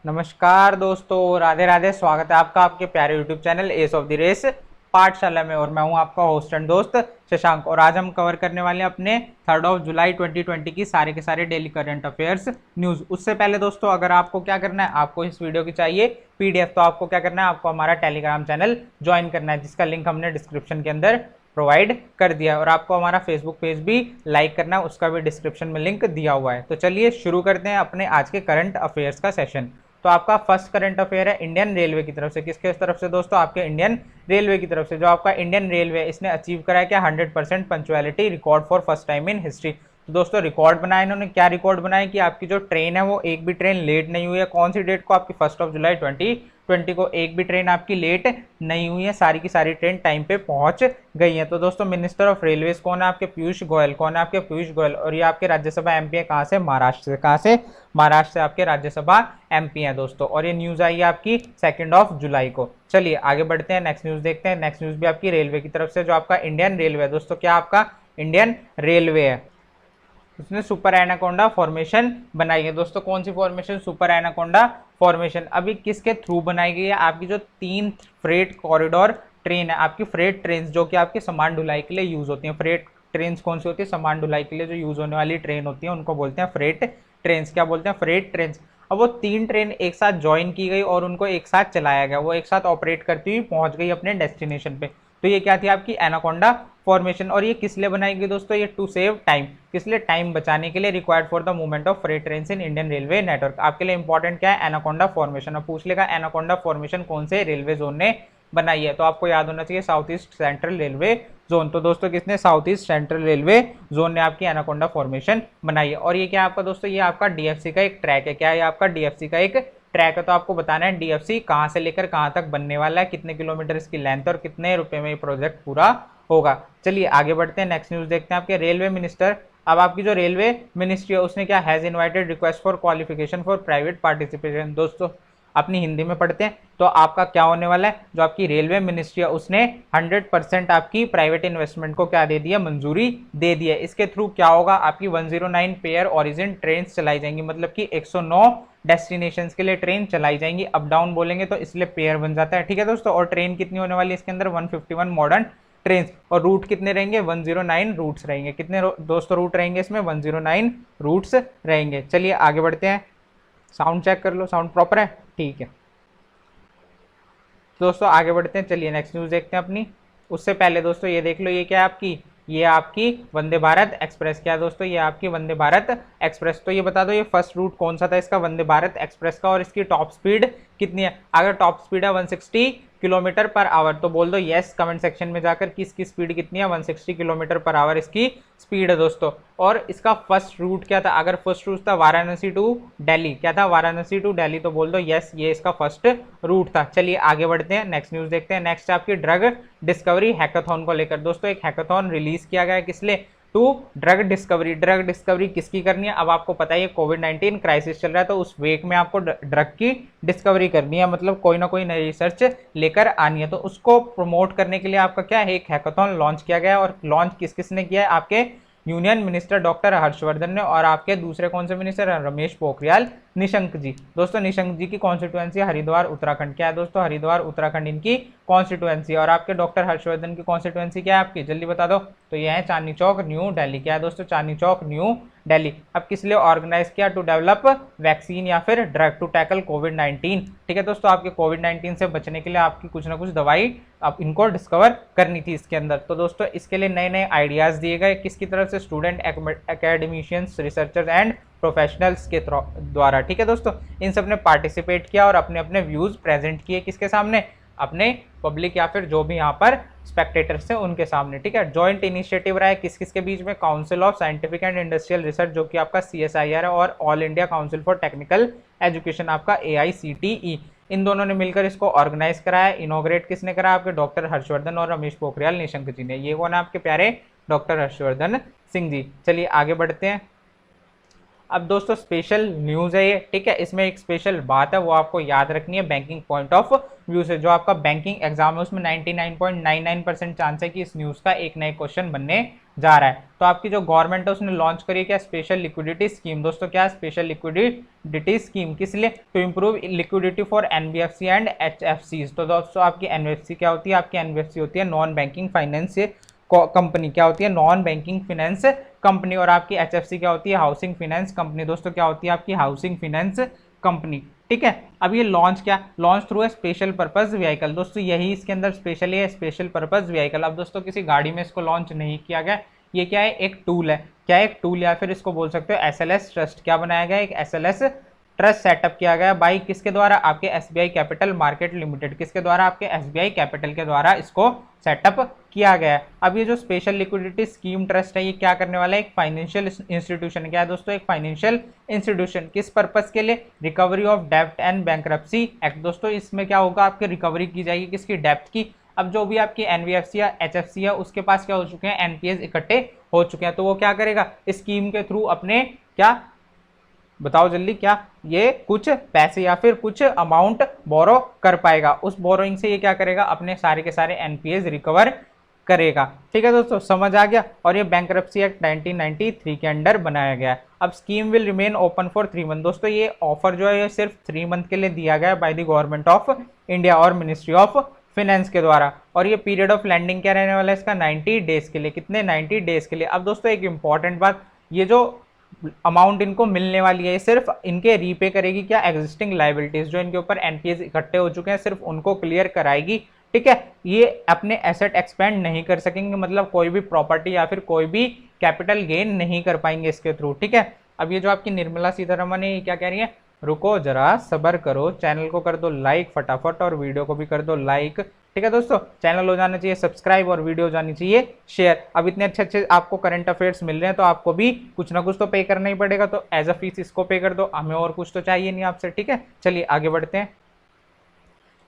नमस्कार दोस्तों, राधे राधे। स्वागत है आपका आपके प्यारे YouTube channel ace of the race Pathshala में। और मैं हूं आपका होस्ट एंड दोस्त शशांक। और आज हम कवर करने वाले हैं अपने 3 जुलाई 2020 की सारे के सारे डेली करंट अफेयर्स न्यूज। उससे पहले दोस्तों, अगर आपको क्या करना है, आपको इस वीडियो की चाहिए पीडीएफ, तो आपको क्या करना है, आपको हमारा टेलीग्राम चैनल ज्वाइन करना है, जिसका लिंक हमने डिस्क्रिप्शन के अंदर प्रोवाइड कर दिया है। और आपको हमारा फेसबुक पेज भी लाइक करना है, उसका भी डिस्क्रिप्शन में लिंक दिया हुआ है। तो चलिए शुरू करते हैं अपने आज के करंट अफेयर्स का सेशन। तो आपका फर्स्ट करंट अफेयर है इंडियन रेलवे की तरफ से। किसके तरफ से दोस्तों? आपके इंडियन रेलवे की तरफ से। जो आपका इंडियन रेलवे, इसने अचीव करा है क्या? 100% punctuality record for first time in history. तो दोस्तों रिकॉर्ड बनाया इन्होंने। क्या रिकॉर्ड बनाया कि आपकी जो ट्रेन है वो एक भी ट्रेन लेट नहीं हुई है। कौन सी डेट को? आपकी 1 जुलाई 2020 को एक भी ट्रेन आपकी लेट नहीं हुई है। सारी की सारी ट्रेन टाइम पे पहुंच गई है। तो दोस्तों मिनिस्टर ऑफ रेलवेज कौन है? आपके पीयूष गोयल। कौन है? आपके पीयूष गोयल। और ये आपके राज्यसभा एमपी है। कहाँ से? महाराष्ट्र से। कहाँ से? महाराष्ट्र से आपके राज्यसभा एमपी है दोस्तों। और ये न्यूज आई है आपकी 2 जुलाई को। चलिए आगे बढ़ते हैं, नेक्स्ट न्यूज देखते हैं। नेक्स्ट न्यूज भी आपकी रेलवे की तरफ से। जो आपका इंडियन रेलवे है दोस्तों, क्या आपका इंडियन रेलवे है, उसने सुपर एनाकोंडा फॉर्मेशन बनाई है दोस्तों। कौन सी फॉर्मेशन? Super anaconda formation. अभी किसके थ्रू बनाई गई है? आपकी जो 3 फ्रेट कॉरिडोर ट्रेन है, आपकी फ्रेट ट्रेन जो कि आपकी सामान ढुलाई के लिए यूज होती है। फ्रेट ट्रेन कौन सी होती है? सामान ढुलाई के लिए जो यूज होने वाली ट्रेन होती है उनको बोलते हैं फ्रेट ट्रेन। क्या बोलते हैं? Freight train. अब वो 3 ट्रेन एक साथ ज्वाइन की गई और उनको एक साथ चलाया गया, वो एक साथ ऑपरेट करती हुई पहुंच गई अपने डेस्टिनेशन पे। तो ये क्या थी? आपकी एनाकोंडा फॉर्मेशन। और ये किस लिए बनाई गई दोस्तों? ये टू सेव टाइम। किस लिए? टाइम बचाने के लिए। Required for the movement of freight trains in Indian railway network. आपके लिए इंपॉर्टेंट क्या है? Anaconda formation. अब पूछ लेगा एनाकोंडा फॉर्मेशन कौन से रेलवे जोन ने बनाई है, तो आपको याद होना चाहिए south east central railway zone. तो दोस्तों किसने? South east central railway zone ने आपकी एनाकोंडा फॉर्मेशन बनाई है। और ये क्या आपका दोस्तों? ये आपका डीएफसी का एक ट्रैक है। क्या है? आपका डीएफसी का एक ट्रैक है। तो आपको बताना है डीएफसी कहां से लेकर कहां तक बनने वाला है, कितने किलोमीटर इसकी लेंथ और कितने रुपए में ये प्रोजेक्ट पूरा होगा। चलिए आगे बढ़ते हैं, नेक्स्ट न्यूज देखते हैं। आपके रेलवे मिनिस्टर, अब आपकी जो रेलवे मिनिस्ट्री है उसने क्या? Has invited request for qualification for private participation. दोस्तों अपनी हिंदी में पढ़ते हैं तो आपका क्या होने वाला है? जो आपकी रेलवे मिनिस्ट्री है उसने 100% आपकी प्राइवेट इन्वेस्टमेंट को क्या दे दिया? मंजूरी दे दी है। इसके थ्रू क्या होगा? आपकी 109 पेयर ओरिजिन ट्रेन चलाई जाएंगी, मतलब कि 109 डेस्टिनेशन के लिए ट्रेन चलाई जाएंगी। अप डाउन बोलेंगे तो इसलिए पेयर बन जाता है, ठीक है दोस्तों। और ट्रेन कितनी होने वाली है इसके अंदर? 151 मॉडर्न ट्रेन। और रूट कितने रहेंगे? 109 रूट्स रहेंगे। कितने दोस्तों रूट रहेंगे इसमें? 109 रूट्स रहेंगे। चलिए आगे बढ़ते हैं। साउंड चेक कर लो, साउंड प्रॉपर है? ठीक है दोस्तों आगे बढ़ते हैं। चलिए नेक्स्ट न्यूज देखते हैं अपनी। उससे पहले दोस्तों ये देख लो, ये क्या है आपकी? ये आपकी वंदे भारत एक्सप्रेस। क्या दोस्तों? ये आपकी वंदे भारत एक्सप्रेस। तो ये बता दो ये फर्स्ट रूट कौन सा था इसका? वंदे भारत एक्सप्रेस का। और इसकी टॉप स्पीड कितनी है? अगर टॉप स्पीड है 160 किलोमीटर पर आवर तो बोल दो यस कमेंट सेक्शन में जाकर कि इसकी स्पीड कितनी है? 160 किलोमीटर पर आवर इसकी स्पीड है दोस्तों। और इसका फर्स्ट रूट क्या था? अगर फर्स्ट रूट था वाराणसी टू दिल्ली, क्या था? वाराणसी टू दिल्ली, तो बोल दो यस ये इसका फर्स्ट रूट था। चलिए आगे बढ़ते हैं, नेक्स्ट न्यूज देखते हैं। नेक्स्ट आपकी ड्रग डिस्कवरी हैकाथॉन को लेकर। दोस्तों एक हैकाथॉन रिलीज किया गया है, किस लिए? To drug discovery. Drug discovery किसकी करनी है? अब आपको पता है कोविड-19 क्राइसिस चल रहा है, तो उस वेक में आपको ड्रग की डिस्कवरी करनी है, मतलब कोई ना कोई नई रिसर्च लेकर आनी है। तो उसको प्रमोट करने के लिए आपका क्या है? एक हैकाथॉन लॉन्च किया गया है। और लॉन्च किस किस ने किया है? आपके यूनियन मिनिस्टर डॉक्टर हर्षवर्धन ने, और आपके दूसरे कौन से मिनिस्टर? रमेश पोखरियाल निशंक जी। दोस्तों निशंक जी की कॉन्स्टिट्यूएंसी हरिद्वार उत्तराखंड। क्या है दोस्तों? हरिद्वार उत्तराखंड इनकी कॉन्स्टिट्यूएंसी। और आपके डॉक्टर हर्षवर्धन की कॉन्स्टिट्यूएंसी क्या है आपकी? जल्दी बता दो। तो ये है चांदनी चौक न्यू दिल्ली। क्या है दोस्तों? चांदनी चौक न्यू दिल्ली। अब किस लिए ऑर्गेनाइज किया? टू डेवलप वैक्सीन या फिर ड्रग टू टैकल कोविड-19। ठीक है दोस्तों, आपके कोविड-19 से बचने के लिए आपकी कुछ ना कुछ दवाई आप इनको डिस्कवर करनी थी इसके अंदर। तो दोस्तों इसके लिए नए नए आइडियाज दिए गए, किसकी तरफ से? Student, academicians, researchers and professionals के द्वारा। ठीक है दोस्तों, इन सब ने पार्टिसिपेट किया और अपने अपने व्यूज प्रेजेंट किए। किसके सामने? अपने पब्लिक या फिर जो भी यहाँ पर स्पेक्टेटर्स थे उनके सामने। ठीक है, जॉइंट इनिशिएटिव रहा है किस किस के बीच में? Council of scientific and industrial research जो कि आपका CSIR है, और all India council for technical education आपका AICTE। इन दोनों ने मिलकर इसको ऑर्गेनाइज कराया। इनोग्रेट किसने करा? आपके डॉक्टर हर्षवर्धन और रमेश पोखरियाल निशंक जी ने। ये कौन है आपके प्यारे? डॉक्टर हर्षवर्धन सिंह जी। चलिए आगे बढ़ते हैं। अब दोस्तों स्पेशल न्यूज़ है ये, ठीक है, इसमें एक स्पेशल बात है वो आपको याद रखनी है बैंकिंग पॉइंट ऑफ व्यू से। जो आपका बैंकिंग एग्जाम है उसमें 99.99% चांस है कि इस न्यूज़ का एक नए क्वेश्चन बनने जा रहा है। तो आपकी जो गवर्नमेंट है उसने लॉन्च करी है क्या, स्पेशल लिक्विडिटी स्कीम। दोस्तों क्या स्पेशल लिक्विडिटी स्कीम, किस लिए, to improve liquidity for NBFC and एचएफसीज। तो दोस्तों आपकी एनबीएफसी क्या होती है, आपकी एनबीएफसी होती है नॉन बैंकिंग फाइनेंस कंपनी, क्या होती है, नॉन बैंकिंग फाइनेंस कंपनी। और आपकी एचएफसी क्या होती है, हाउसिंग फाइनेंस कंपनी। दोस्तों क्या होती है आपकी हाउसिंग फाइनेंस कंपनी, ठीक है। अब ये लॉन्च थ्रू है स्पेशल पर्पस व्हीकल। दोस्तों यही इसके अंदर स्पेशल है, स्पेशल पर्पस व्हीकल। अब दोस्तों किसी गाड़ी में इसको लॉन्च नहीं किया गया, ये क्या है, एक टूल है। क्या है, एक टूल, या फिर इसको बोल सकते हो एसएलएस ट्रस्ट। क्या बनाया गया, एक एसएलएस ट्रस्ट सेटअप किया गया बाई किसके द्वारा, आपके एसबीआई कैपिटल मार्केट लिमिटेड। किसके द्वारा, आपके एसबीआई कैपिटल के द्वारा इसको सेटअप किया गया है। अब ये जो स्पेशल लिक्विडिटी स्कीम ट्रस्ट है ये क्या करने वाला है, एक फाइनेंशियल इंस्टीट्यूशन। क्या है दोस्तों, एक फाइनेंशियल इंस्टीट्यूशन। किस पर्पस के लिए, रिकवरी ऑफ डेब्ट एंड बैंक्रप्सी एक्ट। दोस्तों इसमें क्या होगा, आपकी रिकवरी की जाएगी किसकी, डेब्ट की। अब जो भी आपकी एनबीएफसी या एचएफसी है उसके पास क्या हो चुके हैं, एनपीएस इकट्ठे हो चुके हैं, तो वो क्या करेगा, स्कीम के थ्रू अपने क्या, बताओ जल्दी, क्या ये कुछ पैसे या फिर कुछ अमाउंट बोरो कर पाएगा। उस बोरोइंग से ये क्या करेगा, अपने सारे के सारे एनपीएस रिकवर करेगा। ठीक है दोस्तों, समझ आ गया। और ये बैंक्रप्सी एक्ट 1993 के अंडर बनाया गया है। अब scheme will remain open for 3 month. दोस्तों ये ऑफर जो है ये सिर्फ 3 मंथ के लिए दिया गया है by the government of India और मिनिस्ट्री ऑफ फाइनेंस के द्वारा। और ये पीरियड ऑफ लैंडिंग क्या रहने वाला है इसका, 90 डेज के लिए। कितने, 90 डेज के लिए। अब दोस्तों एक इंपॉर्टेंट बात, ये जो अमाउंट इनको मिलने वाली है सिर्फ इनके रीपे करेगी क्या, एग्जिस्टिंग लाइबिलिटीज, जो इनके ऊपर एनपीएस इकट्ठे हो चुके हैं सिर्फ उनको क्लियर कराएगी। ठीक है, ये अपने एसेट एक्सपेंड नहीं कर सकेंगे, मतलब कोई भी प्रॉपर्टी या फिर कोई भी कैपिटल गेन नहीं कर पाएंगे इसके थ्रू। ठीक है, अब ये जो आपकी निर्मला सीतारमण है ये क्या कह रही है, रुको जरा सबर करो, चैनल को कर दो लाइक फटाफट और वीडियो को भी कर दो लाइक। ठीक है दोस्तों, चैनल हो जाना चाहिए सब्सक्राइब और वीडियो हो जानी चाहिए शेयर। अब इतने अच्छे अच्छे आपको करंट अफेयर्स मिल रहे हैं तो आपको भी कुछ ना कुछ तो पे करना ही पड़ेगा, तो एज अ फीस इसको पे कर दो, हमें और कुछ तो चाहिए नहीं आपसे। ठीक है, चलिए आगे बढ़ते हैं।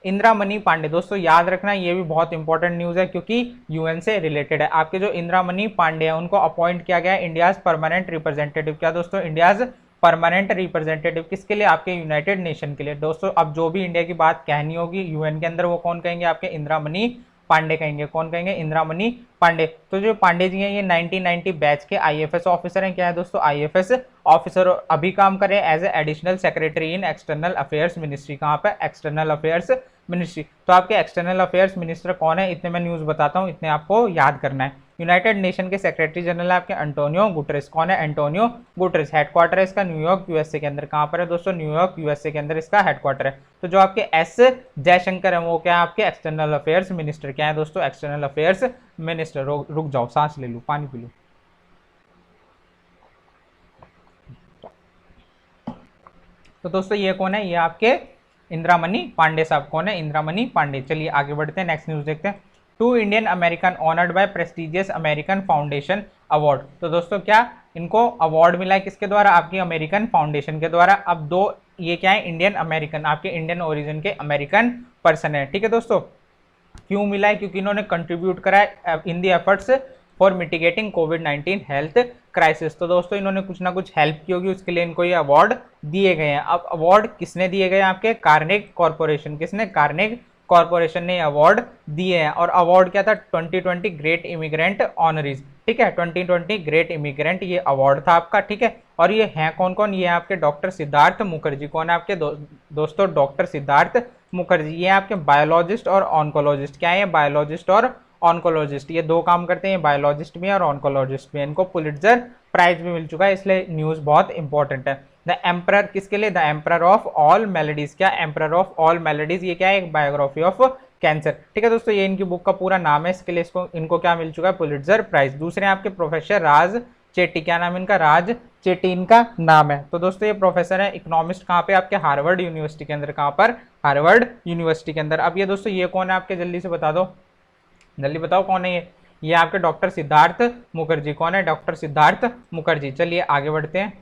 इंदिरा मनी पांडे, दोस्तों याद रखना ये भी बहुत इंपॉर्टेंट न्यूज है क्योंकि यूएन से रिलेटेड है। आपके जो इंदिरा मनी पांडे हैं उनको अपॉइंट किया गया इंडियाज परमानेंट रिप्रेजेंटेटिव। क्या दोस्तों, इंडियाज परमानेंट रिप्रेजेंटेटिव किसके लिए, आपके यूनाइटेड नेशन के लिए। दोस्तों अब जो भी इंडिया की बात कहनी होगी यूएन के अंदर वो कौन कहेंगे, आपके इंदिरा मनी पांडे कहेंगे। कौन कहेंगे, इंदिरा मनी पांडे। तो जो पांडे जी हैं ये 1990 बैच के आईएफएस ऑफिसर हैं। क्या है दोस्तों, आईएफएस ऑफिसर। अभी काम कर रहे हैं as a additional secretary in external affairs ministry. कहाँ पे, एक्सटर्नल अफेयर्स मिनिस्ट्री। तो आपके एक्सटर्नल अफेयर्स मिनिस्टर कौन है, इतने मैं न्यूज बताता हूँ, इतने आपको याद करना है। यूनाइटेड नेशन के सेक्रेटरी जनरल है आपके एंटोनियो गुटरेस। कौन है, एंटोनियो गुटरेस। हेडक्वार्टर है इसका न्यूयॉर्क यूएसए के अंदर। कहाँ पर है दोस्तों, न्यूयॉर्क यूएसए के अंदर इसका हेडक्वार्टर है। तो जो आपके एस जयशंकर है वो क्या है, आपके एक्सटर्नल अफेयर्स मिनिस्टर। क्या है दोस्तों, एक्सटर्नल अफेयर्स मिनिस्टर। रुक जाओ, सांस ले लूं, पानी पी लूं। तो दोस्तों ये कौन है, ये आपके इंदिरा मनी पांडे साहब। कौन है, इंदिरा मनी पांडे। चलिए आगे बढ़ते हैं, नेक्स्ट न्यूज देखते हैं। 2 Indian American honoured bye prestigious American foundation award. तो दोस्तों क्या इनको अवार्ड मिला है किसके द्वारा, आपकी अमेरिकन फाउंडेशन के द्वारा। अब दो ये क्या है, इंडियन अमेरिकन, आपके इंडियन ओरिजिन के अमेरिकन पर्सन है। ठीक है दोस्तों, क्यों मिला है, क्योंकि इन्होंने कंट्रीब्यूट करा है in the efforts for mitigating कोविड-19 हेल्थ क्राइसिस। तो दोस्तों इन्होंने कुछ ना कुछ हेल्प की होगी, उसके लिए इनको ये अवार्ड दिए गए हैं। अब अवार्ड किसने दिए गए, आपके कार्नेग कॉर्पोरेशन। किसने, कार्नेग कॉर्पोरेशन ने अवार्ड दिए हैं। और अवार्ड क्या था, 2020 ग्रेट इमिग्रेंट ऑनरीज। ठीक है, 2020 ग्रेट इमिग्रेंट ये अवार्ड था आपका। ठीक है, और ये हैं कौन कौन, ये आपके डॉक्टर सिद्धार्थ मुखर्जी। कौन है आपके दोस्तों, डॉक्टर सिद्धार्थ मुखर्जी। ये आपके बायोलॉजिस्ट और ऑन्कोलॉजिस्ट। क्या है, बायोलॉजिस्ट और ऑन्कोलॉजिस्ट, ये दो काम करते हैं, बायोलॉजिस्ट भी और ऑन्कोलॉजिस्ट भी। इनको पुलिट्जर प्राइज भी मिल चुका है, इसलिए न्यूज बहुत इंपॉर्टेंट है। द एम्परर किसके लिए, the emperor of all melodies. क्या, एम्परर ऑफ ऑल मेलेडीज, ये क्या है, एक बायोग्राफी ऑफ कैंसर। ठीक है दोस्तों, ये इनकी बुक का पूरा नाम है, इसके लिए इनको क्या मिल चुका है, पुलिट्जर प्राइज। दूसरे आपके प्रोफेसर राज चेट्टी। क्या नाम इनका, राज चेट्टी इनका नाम है। तो दोस्तों ये प्रोफेसर है इकोनॉमिस्ट, कहाँ पे, आपके हार्वर्ड यूनिवर्सिटी के अंदर। कहाँ पर, हार्वर्ड यूनिवर्सिटी के अंदर। अब ये दोस्तों ये कौन है आपके, जल्दी से बता दो, जल्दी बताओ कौन है ये आपके डॉक्टर सिद्धार्थ मुखर्जी। कौन है, डॉक्टर सिद्धार्थ मुखर्जी। चलिए आगे बढ़ते हैं।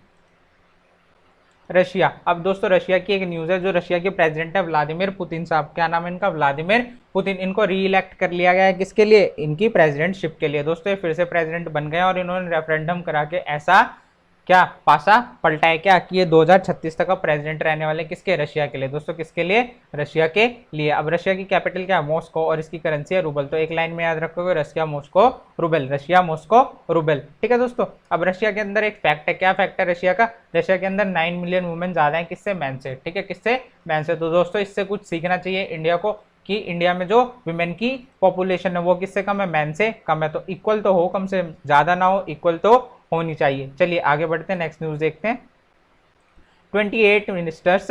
रशिया। अब दोस्तों रशिया की एक न्यूज है, जो रशिया के प्रेसिडेंट है व्लादिमीर पुतिन साहब। क्या नाम है इनका, व्लादिमीर पुतिन। इनको री इलेक्ट कर लिया गया है, किसके लिए, इनकी प्रेसिडेंटशिप के लिए। दोस्तों ये फिर से प्रेसिडेंट बन गए और इन्होंने रेफरेंडम करा के ऐसा क्या पासा पलटा है क्या कि ये 2036 तक का प्रेसिडेंट रहने वाले, किसके, रशिया के लिए दोस्तों, किसके लिए, रशिया के लिए। अब रशिया की कैपिटल क्या है, मॉस्को, और इसकी करेंसी है रूबल। तो एक लाइन में याद रखोगे, Russia Moscow rouble, Russia Moscow rouble. ठीक है दोस्तों। अब रशिया के अंदर एक फैक्ट है, क्या फैक्ट है रशिया का, रशिया के अंदर 9 मिलियन वुमेन ज्यादा है, किससे, मैन से। ठीक है, किससे, मैन से। तो दोस्तों इससे कुछ सीखना चाहिए इंडिया को कि इंडिया में जो विमेन की पॉपुलेशन है वो किससे कम है, मैन से कम है। तो इक्वल तो हो, कम से ज्यादा ना हो, इक्वल तो होनी चाहिए। चलिए आगे बढ़ते हैं, नेक्स्ट न्यूज देखते हैं। 28 मिनिस्टर्स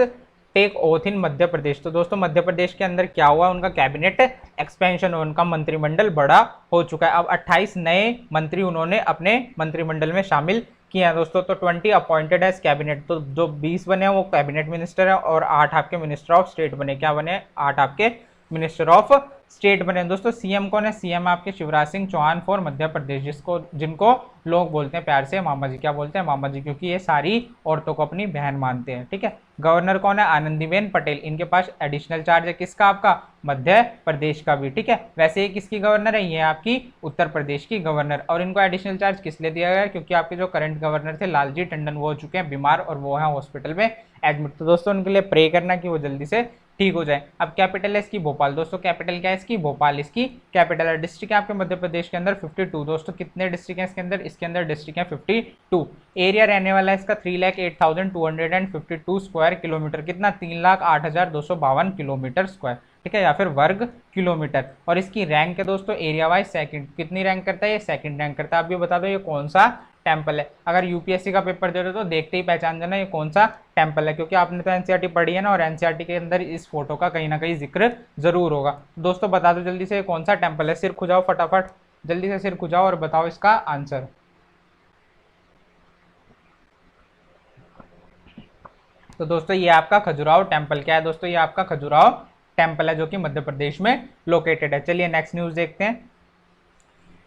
टेक ओथ इन मध्य प्रदेश। तो दोस्तों मध्य प्रदेश के अंदर क्या हुआ, उनका कैबिनेट एक्सपेंशन, उनका मंत्रिमंडल बड़ा हो चुका है। अब 28 नए मंत्री उन्होंने अपने मंत्रिमंडल में शामिल किया है दोस्तों। तो 20 अपॉइंटेड एज कैबिनेट, तो जो 20 बने वो कैबिनेट मिनिस्टर है, और 8 आपके मिनिस्टर ऑफ स्टेट बने। क्या बने, 8 आपके मिनिस्टर ऑफ स्टेट बने दोस्तों। सीएम कौन है, सीएम आपके शिवराज सिंह चौहान फॉर मध्य प्रदेश, जिनको लोग बोलते हैं प्यार से मामा जी। क्या बोलते हैं, मामा जी, क्योंकि ये सारी औरतों को अपनी बहन मानते हैं। ठीक है। गवर्नर कौन है, आनंदीबेन पटेल। इनके पास एडिशनल चार्ज है, किसका, आपका मध्य प्रदेश का भी। ठीक है। वैसे ये किसकी गवर्नर है, ये आपकी उत्तर प्रदेश की गवर्नर। और इनको एडिशनल चार्ज किस लिए दिया गया, क्योंकि आपके जो करंट गवर्नर थे लालजी टंडन वो हो चुके हैं बीमार, और वो है हॉस्पिटल में एडमिट। तो दोस्तों उनके लिए प्रे करना कि वो जल्दी से ठीक हो जाए। अब कैपिटल है इसकी भोपाल दोस्तों, कैपिटल क्या है इसकी, भोपाल इसकी कैपिटल है। डिस्ट्रिक्ट है आपके मध्य प्रदेश के अंदर 52 दोस्तों। कितने डिस्ट्रिक्ट हैं इसके अंदर डिस्ट्रिक्ट है 52। एरिया रहने वाला है इसका 3,08,252 स्क्वायर किलोमीटर। कितना, 3,08,252 किलोमीटर स्क्वायर। ठीक है, या फिर वर्ग किलोमीटर। और इसकी रैंक है दोस्तों एरिया वाइज सेकंड। कितनी रैंक करता है, ये सेकंड रैंक करता है। आप भी बता दो ये कौन सा टेम्पल है। अगर यूपीएससी का पेपर दे रहे हो तो देखते ही पहचान जाना ये कौन सा टेम्पल है, क्योंकि आपने तो एनसीईआरटी पढ़ी है ना, और एनसीईआरटी के अंदर इस फोटो का कहीं ना कहीं जिक्र जरूर होगा। दोस्तों बता दो जल्दी से कौन सा टेम्पल है, सिर खुजाओ फटाफट, जल्दी से सिर खुजाओ और बताओ इसका आंसर। तो दोस्तों ये आपका खजुराहो टेम्पल, क्या है दोस्तों, ये आपका खजुराहो टेम्पल है, जो कि मध्य प्रदेश में लोकेटेड है। चलिए नेक्स्ट न्यूज देखते हैं।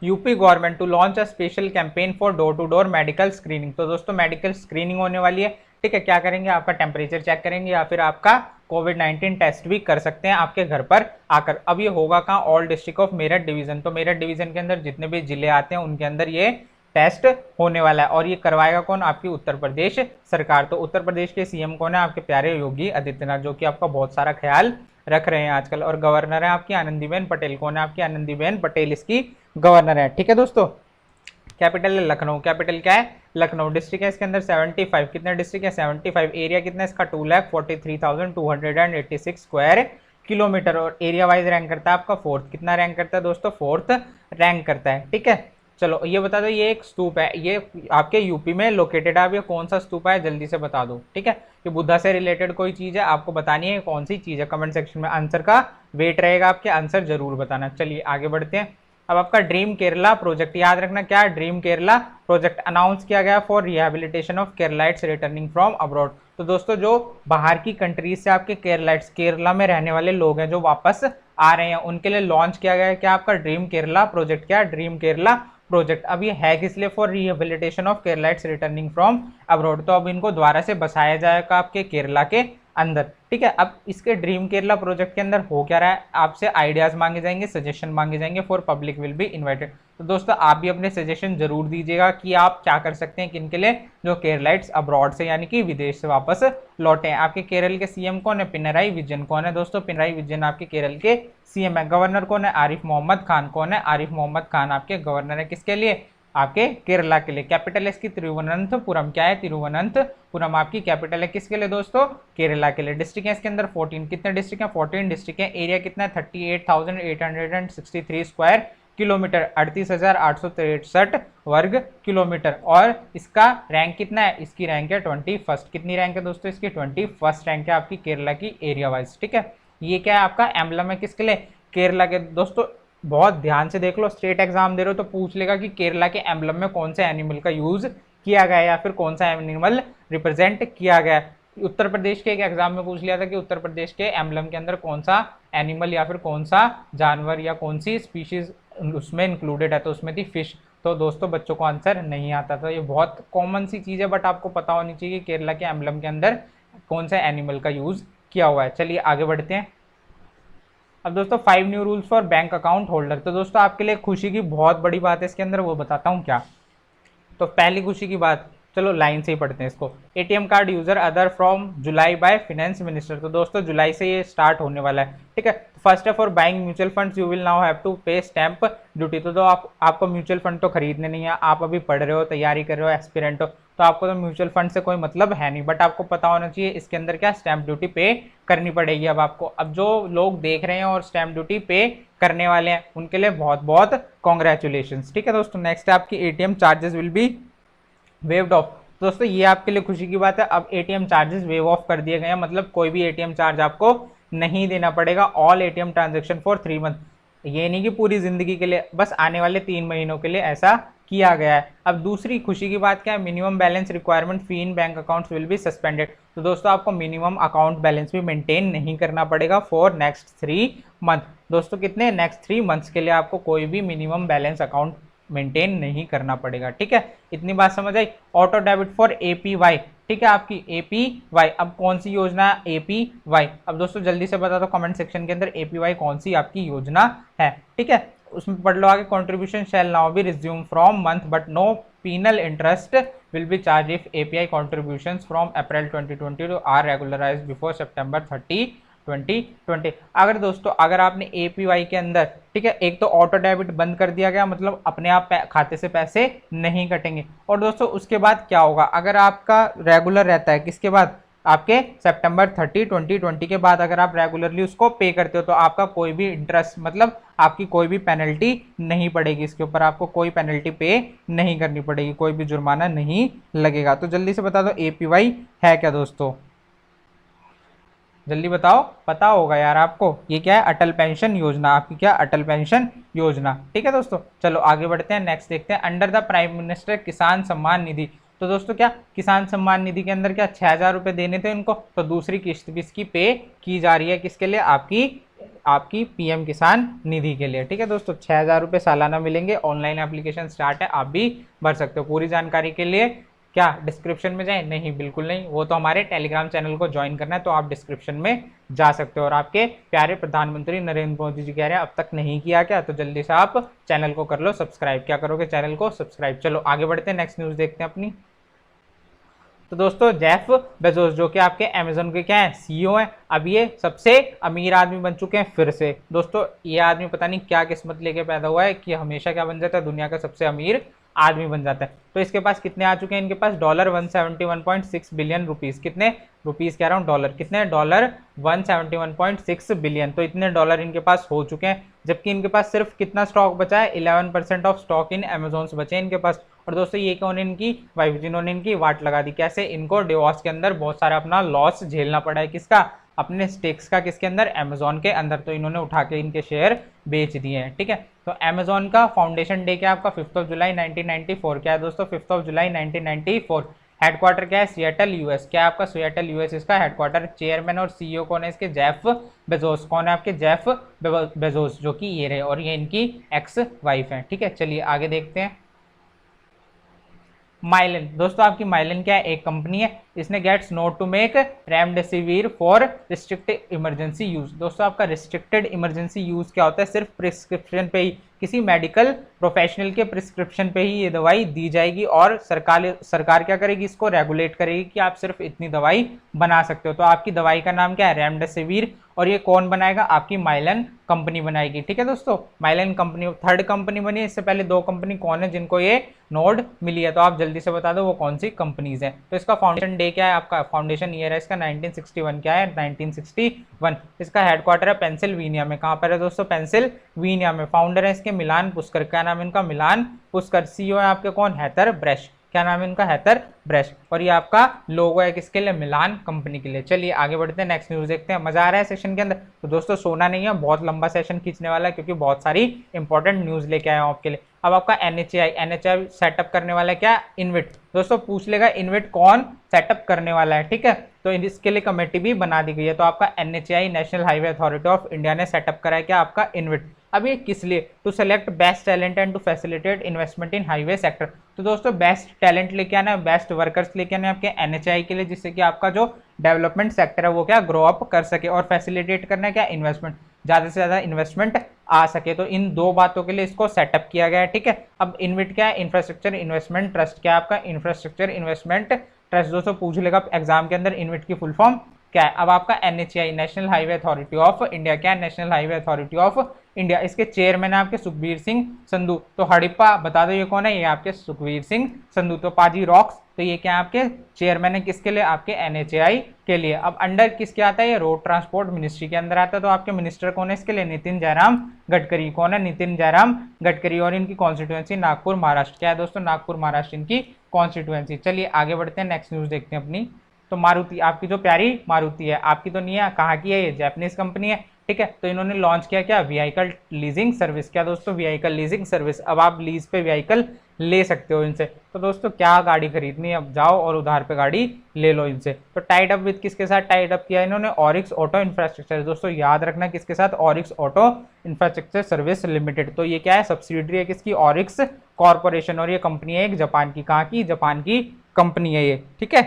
UP government to launch a special campaign for door to door medical screening. तो दोस्तों मेडिकल स्क्रीनिंग होने वाली है। ठीक है, क्या करेंगे, आपका टेम्परेचर चेक करेंगे, या फिर आपका कोविड-19 टेस्ट भी कर सकते हैं आपके घर पर आकर। अब ये होगा कहाँ, all district of Meerut division. तो मेरठ डिवीजन के अंदर जितने भी जिले आते हैं उनके अंदर ये टेस्ट होने वाला है। और ये करवाएगा कौन, आपकी उत्तर प्रदेश सरकार। तो उत्तर प्रदेश के सीएम कौन है, आपके प्यारे योगी आदित्यनाथ, जो कि आपका बहुत सारा ख्याल रख रहे हैं आजकल। और गवर्नर है आपकी आनंदीबेन पटेल। कौन है, आपकी आनंदीबेन पटेल इसकी गवर्नर है। ठीक है दोस्तों। कैपिटल है लखनऊ, कैपिटल क्या है, लखनऊ। डिस्ट्रिक्ट है इसके अंदर 75। कितने डिस्ट्रिक्ट है, 75। एरिया कितना है इसका, 2,43,286 स्क्वायर किलोमीटर। और एरिया वाइज रैंक करता है आपका फोर्थ। कितना रैंक करता है दोस्तों, फोर्थ रैंक करता है। ठीक है। चलो ये बता दो, ये एक स्तूप है, ये आपके यूपी में लोकेटेड है। आप ये कौन सा स्तूप है जल्दी से बता दो। ठीक है, ये बुद्धा से रिलेटेड कोई चीज है, आपको बतानी है कौन सी चीज है। कमेंट सेक्शन में आंसर का वेट रहेगा, आपके आंसर जरूर बताना। चलिए आगे बढ़ते हैं। अब आपका ड्रीम केरला प्रोजेक्ट, याद रखना क्या है, ड्रीम केरला प्रोजेक्ट अनाउंस किया गया for rehabilitation of Keralites returning from abroad. तो दोस्तों जो बाहर की कंट्रीज से आपके केरलाइट्स, केरला में रहने वाले लोग हैं जो वापस आ रहे हैं, उनके लिए लॉन्च किया गया है क्या, आपका ड्रीम केरला प्रोजेक्ट। क्या, ड्रीम केरला प्रोजेक्ट। अब ये है किस लिए, for rehabilitation of Keralites returning from abroad. तो अब इनको दोबारा से बसाया जाएगा आपके केरला के अंदर। ठीक है। अब इसके ड्रीम केरला प्रोजेक्ट के अंदर हो क्या रहा है, आपसे आइडियाज मांगे जाएंगे, सजेशन मांगे जाएंगे, for public will be invited. तो दोस्तों आप भी अपने सजेशन जरूर दीजिएगा कि आप क्या कर सकते हैं किन के लिए, जो केरलाइट्स अब्रॉड से यानी कि विदेश से वापस लौटे हैं। आपके केरल के सीएम कौन है, पिनराई विजयन। कौन है दोस्तों, पिनराई विजयन आपके केरल के सीएम है। गवर्नर कौन है, आरिफ मोहम्मद खान। कौन है, आरिफ मोहम्मद खान आपके गवर्नर है, किसके लिए, आपके केरला के लिए। कैपिटल है इसकी तिरुवनंतपुरम। क्या है, तिरुवनंतपुरम आपकी कैपिटल है, किसके लिए दोस्तों, केरला के लिए। डिस्ट्रिक्ट है इसके अंदर 14। कितने डिस्ट्रिक्ट है, 14 डिस्ट्रिक्ट है। एरिया कितना है, 38,863 स्क्वायर किलोमीटर, 38,863 वर्ग किलोमीटर। और इसका रैंक कितना है, इसकी रैंक है 21st। कितनी रैंक है दोस्तों इसकी, 21st रैंक है आपकी केरला की एरिया वाइज। ठीक है। ये क्या है, आपका एम्बलम है, किसके लिए, केरला के। दोस्तों बहुत ध्यान से देख लो, स्टेट एग्जाम दे रहे हो तो पूछ लेगा कि केरला के एम्बलम में कौन से एनिमल का यूज किया गया है, या फिर कौन सा एनिमल रिप्रेजेंट किया गया है। उत्तर प्रदेश के एक एग्जाम में पूछ लिया था कि उत्तर प्रदेश के एम्बलम के अंदर कौन सा एनिमल या फिर कौन सा जानवर या कौन सी स्पीशीज उसमें इंक्लूडेड है, तो उसमें थी फिश। तो दोस्तों बच्चों को आंसर नहीं आता था। ये बहुत कॉमन सी चीज़ है, बट आपको पता होनी चाहिए कि केरला के एम्बलम के अंदर कौन सा एनिमल का यूज किया हुआ है। चलिए आगे बढ़ते हैं। अब दोस्तों 5 new rules for bank account holder. तो दोस्तों आपके लिए खुशी की बहुत बड़ी बात है इसके अंदर, वो बताता हूँ क्या। तो पहली खुशी की बात, चलो लाइन से ही पढ़ते हैं इसको। ATM card user other from July by finance minister, तो दोस्तों जुलाई से ये स्टार्ट होने वाला है, ठीक है। फर्स्ट है for buying mutual funds you will now have to pay stamp duty, तो आपको म्यूचुअल फंड तो खरीदने नहीं है, आप अभी पढ़ रहे हो, तैयारी कर रहे हो, एस्पिरेंट हो, तो आपको तो म्यूचुअल फंड से कोई मतलब है नहीं, बट आपको पता होना चाहिए इसके अंदर क्या स्टैंप ड्यूटी पे करनी पड़ेगी अब आपको। अब जो लोग देख रहे हैं और स्टैंप ड्यूटी पे करने वाले हैं उनके लिए बहुत बहुत कॉन्ग्रेचुलेशंस, ठीक है दोस्तों। नेक्स्ट है आपकी ATM charges will be waived of, दोस्तों ये आपके लिए खुशी की बात है, अब एटीएम चार्जेस वेव ऑफ कर दिए गए हैं, मतलब कोई भी एटीएम चार्ज आपको नहीं देना पड़ेगा all ATM transaction for 3 month, ये नहीं कि पूरी जिंदगी के लिए, बस आने वाले 3 महीनों के लिए ऐसा किया गया है। अब दूसरी खुशी की बात क्या है, minimum balance requirement fee in bank accounts will be suspended, तो दोस्तों आपको मिनिमम अकाउंट बैलेंस भी मेंटेन नहीं करना पड़ेगा फॉर नेक्स्ट 3 मंथ, दोस्तों कितने, नेक्स्ट 3 मंथ्स के लिए आपको कोई भी मिनिमम बैलेंस अकाउंट मेंटेन नहीं करना पड़ेगा, ठीक है। इतनी बात समझ आई। ऑटो डेबिट फॉर एपीवाई, ठीक है, आपकी एपीवाई, अब कौन सी योजना है एपीवाई, अब दोस्तों जल्दी से बता दो कमेंट सेक्शन के अंदर एपीवाई कौन सी आपकी योजना है, ठीक है, उसमें पढ़ लो आगे। Contribution shall now be resume from month but no penal interest will be charged if API contributions from April 2020 are regularized before September 30 2020। अगर दोस्तों अगर आपने APY के अंदर, ठीक है, एक तो ऑटो डेबिट बंद कर दिया गया, मतलब अपने आप खाते से पैसे नहीं कटेंगे, और दोस्तों उसके बाद क्या होगा, अगर आपका रेगुलर रहता है, किसके बाद, आपके सितंबर 30 2020 के बाद अगर आप रेगुलरली उसको पे करते हो तो आपका कोई भी इंटरेस्ट, मतलब आपकी कोई भी पेनल्टी नहीं पड़ेगी, इसके ऊपर आपको कोई पेनल्टी पे नहीं करनी पड़ेगी, कोई भी जुर्माना नहीं लगेगा। तो जल्दी से बता दो एपीवाई है क्या दोस्तों, जल्दी बताओ, पता होगा यार आपको, ये क्या है, अटल पेंशन योजना, आपकी क्या, अटल पेंशन योजना, ठीक है दोस्तों। चलो आगे बढ़ते हैं, नेक्स्ट देखते हैं। अंडर द प्राइम मिनिस्टर किसान सम्मान निधि, तो दोस्तों क्या किसान सम्मान निधि के अंदर क्या 6000 रुपये देने थे इनको, तो दूसरी किस्त भी इसकी पे की जा रही है, किसके लिए, आपकी पीएम किसान निधि के लिए, ठीक है दोस्तों। 6000 रुपये सालाना मिलेंगे, ऑनलाइन एप्लीकेशन स्टार्ट है, आप भी भर सकते हो। पूरी जानकारी के लिए क्या डिस्क्रिप्शन में जाए, नहीं बिल्कुल नहीं, वो तो हमारे टेलीग्राम चैनल को ज्वाइन करना है, तो आप डिस्क्रिप्शन में जा सकते हो। और आपके प्यारे प्रधानमंत्री नरेंद्र मोदी जी कह रहे हैं अब तक नहीं किया क्या, तो जल्दी से आप चैनल को कर लो सब्सक्राइब, क्या करोगे, चैनल को सब्सक्राइब। चलो आगे बढ़ते हैं, नेक्स्ट न्यूज देखते हैं अपनी। तो दोस्तों जेफ बेजोस जो कि आपके अमेजोन के क्या है, सीईओ हैं, अब ये सबसे अमीर आदमी बन चुके हैं फिर से। दोस्तों ये आदमी पता नहीं क्या किस्मत लेके पैदा हुआ है कि हमेशा क्या बन जाता है, दुनिया का सबसे अमीर आदमी बन जाता है। तो इसके पास कितने आ चुके हैं, इनके पास $171.6 बिलियन रुपीस, कितने रुपीस कह रहा हूँ, डॉलर, कितने $171.6 बिलियन, तो इतने डॉलर इनके पास हो चुके हैं। जबकि इनके पास सिर्फ कितना स्टॉक बचा है, 11% ऑफ स्टॉक इन अमेजोन बचे इनके पास। और दोस्तों ये कौन, इनकी वाइफ, जिन्होंने इनकी वाट लगा दी, कैसे, इनको डिवोर्स के अंदर बहुत सारा अपना लॉस झेलना पड़ा है, किसका, अपने स्टेक्स का, किसके अंदर, अमेजोन के अंदर, तो इन्होंने उठा के इनके शेयर बेच दिए हैं, ठीक है। तो अमेजोन का फाउंडेशन डे क्या है आपका, 5 जुलाई 1994, क्या है दोस्तों, 5 जुलाई 1994। हेडक्वार्टर क्या है, सिएटल यूएस, क्या है आपका, सिएटल यूएस इसका हेडक्वार्टर। चेयरमैन और सीईओ कौन है इसके, जेफ बेजोस, कौन है आपके, जेफ बेजोस, जो कि ये रहे, और ये इनकी एक्स वाइफ है, ठीक है। चलिए आगे देखते हैं। माइलन, दोस्तों आपकी माइलन क्या है, एक कंपनी है, इसने gets nod to make remdesivir for restricted emergency use. दोस्तों आपका रिस्ट्रिक्टेड इमरजेंसी यूज क्या होता है, सिर्फ प्रिस्क्रिप्शन पे ही, किसी मेडिकल प्रोफेशनल के प्रिस्क्रिप्शन पे ही ये दवाई दी जाएगी, और सरकार क्या करेगी, इसको रेगुलेट करेगी कि आप सिर्फ इतनी दवाई बना सकते हो। तो आपकी दवाई का नाम क्या है, रेमडेसिविर, और ये कौन बनाएगा, आपकी माइलन कंपनी बनाएगी, ठीक है दोस्तों। माइलन कंपनी थर्ड कंपनी बनी है, इससे पहले 2 कंपनी कौन है जिनको ये नोड मिली है, तो आप जल्दी से बता दो वो कौन सी कंपनीज हैं। तो इसका फाउंडेशन डे क्या है आपका, फाउंडेशन ईयर है इसका 1961, क्या है 1961। इसका हेडक्वार्टर है पेंसिल्वेनिया में, कहाँ पर है दोस्तों, पेंसिल्वेनिया में। फाउंडर है इसके मिलान पुस्कर, क्या नाम है इनका, मिलान पुस्कर। सीईओ है आपके कौन, हेथर ब्रेश, क्या नाम है इनका, हेथर ब्रेश। और ये आपका लोगो है किसके लिए, मिलान कंपनी के लिए। चलिए आगे बढ़ते हैं, नेक्स्ट न्यूज देखते हैं। मजा आ रहा है सेशन के अंदर, तो दोस्तों सोना नहीं है, बहुत लंबा सेशन खींचने वाला है, क्योंकि बहुत सारी इंपॉर्टेंट न्यूज लेके आया हूँ आपके लिए। अब आपका एनएचआई सेटअप करने वाला है क्या, इनविट। दोस्तों पूछ लेगा इनविट कौन सेटअप करने वाला है, ठीक है, तो इसके लिए कमेटी भी बना दी गई है। तो आपका NHAI national highway authority of India ने सेटअप करा है क्या, आपका इनविट। अब ये किस लिए, to select best talent and to facilitate investment in highway sector. तो दोस्तों बेस्ट टैलेंट लेके आना है, बेस्ट वर्कर्स लेके आना है आपके एनएचआई के लिए, जिससे कि आपका जो डेवलपमेंट सेक्टर है वो क्या ग्रो अप कर सके, और फैसिलिटेट करना है क्या, इन्वेस्टमेंट, ज़्यादा से ज़्यादा इन्वेस्टमेंट आ सके। तो इन दो बातों के लिए इसको सेटअप किया गया है, ठीक है। अब इनविट क्या है, इंफ्रास्ट्रक्चर इन्वेस्टमेंट ट्रस्ट, क्या है आपका इंफ्रास्ट्रक्चर इन्वेस्टमेंट ट्रस्ट। दोस्तों पूछ लेगा एग्जाम के अंदर इनविट की फुल फॉर्म क्या है। अब आपका NHAI national highway authority of India, क्या है national highway authority of India, इसके चेयरमैन है आपके सुखबीर सिंह संधू। तो हड़प्पा बता दो ये कौन है, ये आपके सुखबीर सिंह संधू। तो पाजी रॉक्स, तो ये क्या है आपके चेयरमैन है किसके लिए, आपके NHAI के लिए। अब अंडर किसके आता है, ये रोड ट्रांसपोर्ट मिनिस्ट्री के अंदर आता है। तो आपके मिनिस्टर कौन है इसके लिए, नितिन जयराम गडकरी। कौन है, नितिन जयराम गडकरी। और इनकी कॉन्स्टिट्यूएंसी नागपुर महाराष्ट्र, क्या है दोस्तों, नागपुर महाराष्ट्र इनकी कॉन्स्टिट्यूएंसी। चलिए आगे बढ़ते हैं, नेक्स्ट न्यूज देखते हैं अपनी। तो मारुति, आपकी जो प्यारी मारुति है, आपकी तो नहीं है, कहाँ की है, ये जापानीज कंपनी है, ठीक है। तो इन्होंने लॉन्च किया क्या, व्हीकल लीजिंग सर्विस। क्या दोस्तों, व्हीकल लीजिंग सर्विस। अब आप लीज पे व्हीकल ले सकते हो इनसे। तो दोस्तों क्या गाड़ी खरीदनी है, अब जाओ और उधार पे गाड़ी ले लो इनसे। तो टाइड अप विद किसके साथ टाइड अप किया इन्होंने, ऑरिक्स ऑटो इंफ्रास्ट्रक्चर। दोस्तों याद रखना किसके साथ, Orix auto infrastructure service limited. तो ये क्या है, सब्सिडियरी है किसकी, ऑरिक्स कॉर्पोरेशन। और ये कंपनी है एक जापान की, कहाँ की, जापान की कंपनी है ये, ठीक है।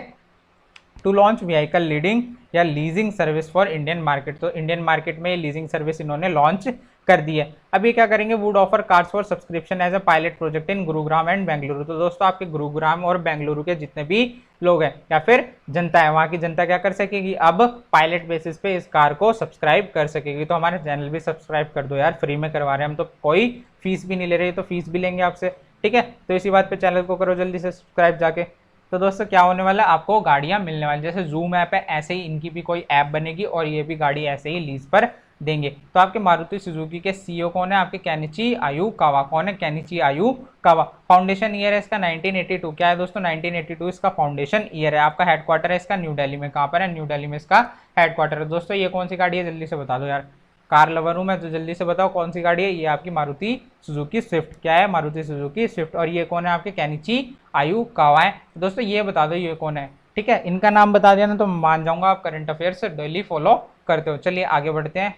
टू लॉन्च व्हीकल लीडिंग या leasing service for Indian market. तो इंडियन मार्केट में लीजिंग सर्विस इन्होंने लॉन्च कर दी है। अभी क्या करेंगे, would offer cars for subscription as a pilot project in Gurugram and Bengaluru. तो दोस्तों आपके गुरुग्राम और बेंगलुरु के जितने भी लोग हैं या फिर जनता है, वहाँ की जनता क्या कर सकेगी, अब पायलट बेसिस पे इस कार को सब्सक्राइब कर सकेगी। तो हमारे चैनल भी सब्सक्राइब कर दो यार, फ्री में करवा रहे हैं हम, तो कोई फीस भी नहीं ले रहे, तो फीस भी लेंगे आपसे, ठीक है। तो इसी बात पे चैनल को करो जल्दी से सब्सक्राइब जाके। तो दोस्तों क्या होने वाला है, आपको गाड़ियां मिलने वाली, जैसे जूम ऐप है ऐसे ही इनकी भी कोई ऐप बनेगी और ये भी गाड़ी ऐसे ही लीज पर देंगे। तो आपके मारुति सुजुकी के सीईओ कौन है, आपके केनिची आयुकावा। कौन है, केनिची आयुकावा। फाउंडेशन ईयर है इसका 1982। क्या है दोस्तों, 1982 इसका फाउंडेशन ईयर है। आपका हेडक्वार्टर है इसका न्यू दिल्ली में। कहाँ पर है, न्यू दिल्ली में इसका हेडक्वार्टर है। दोस्तों ये कौन सी गाड़ी है, जल्दी से बता दो यार, कार लवर हूं मैं, तो जल्दी से बताओ कौन सी गाड़ी है। ये आपकी मारुति सुजुकी स्विफ्ट। क्या है, मारुति सुजुकी स्विफ्ट। और ये कौन है, आपके केनिची आयुकावा है। तो दोस्तों ये बता दो ये कौन है, ठीक है। इनका नाम बता दिया ना तो मान जाऊंगा आप करंट अफेयर्स डेली फॉलो करते हो। चलिए आगे बढ़ते हैं।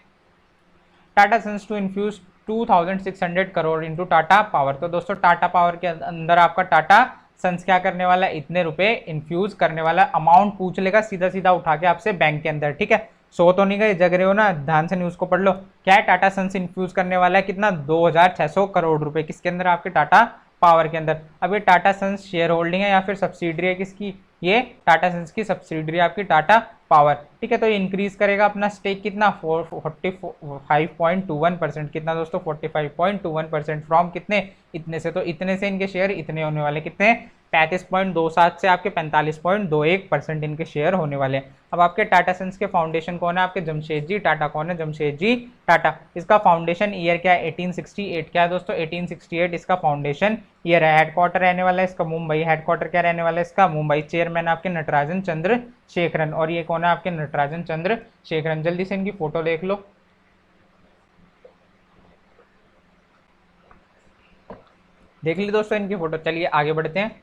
Tata Sons to infuse 2600 crore into Tata Power. तो दोस्तों टाटा पावर के अंदर आपका टाटा सन्स क्या करने वाला है, इतने रुपए इन्फ्यूज करने वाला। अमाउंट पूछ लेगा सीधा सीधा उठा के आपसे बैंक के अंदर, ठीक है। सो तो नहीं गए, जग रहे हो ना, ध्यान से न्यूज को पढ़ लो। क्या है, टाटा सन्स इन्फ्यूज करने वाला है कितना, 2600 करोड़ रुपए। किसके अंदर, आपके टाटा पावर के अंदर। अब ये टाटा सन्स शेयर होल्डिंग है या फिर सब्सिडरी है किसकी, ये टाटा सन्स की सब्सिडरी आपकी टाटा पावर, ठीक है। तो इंक्रीज करेगा अपना स्टेक कितना, 45.21%। कितना दोस्तों, 45.21% फ्रॉम कितने, इतने से। तो इतने से इनके शेयर इतने होने वाले, कितने, 35.27 से आपके 45.21% इनके शेयर होने वाले हैं। अब आपके टाटा सन्स के फाउंडेशन कौन है, आपके जमशेदजी टाटा। कौन है, जमशेदजी टाटा। इसका फाउंडेशन ईयर क्या है, 1868। क्या है दोस्तों, 1868 इसका फाउंडेशन ईयर है। हेडक्वार्टर रहने वाला है इसका मुंबई। हेडक्वार्टर क्या रहने वाला है इसका, मुंबई। चेयरमैन आपके नटराजन चंद्र शेखरन। और ये कौन है, आपके नटराजन चंद्र शेखरन। जल्दी से इनकी फोटो देख लो, देख ली दोस्तों इनकी फोटो। चलिए आगे बढ़ते हैं।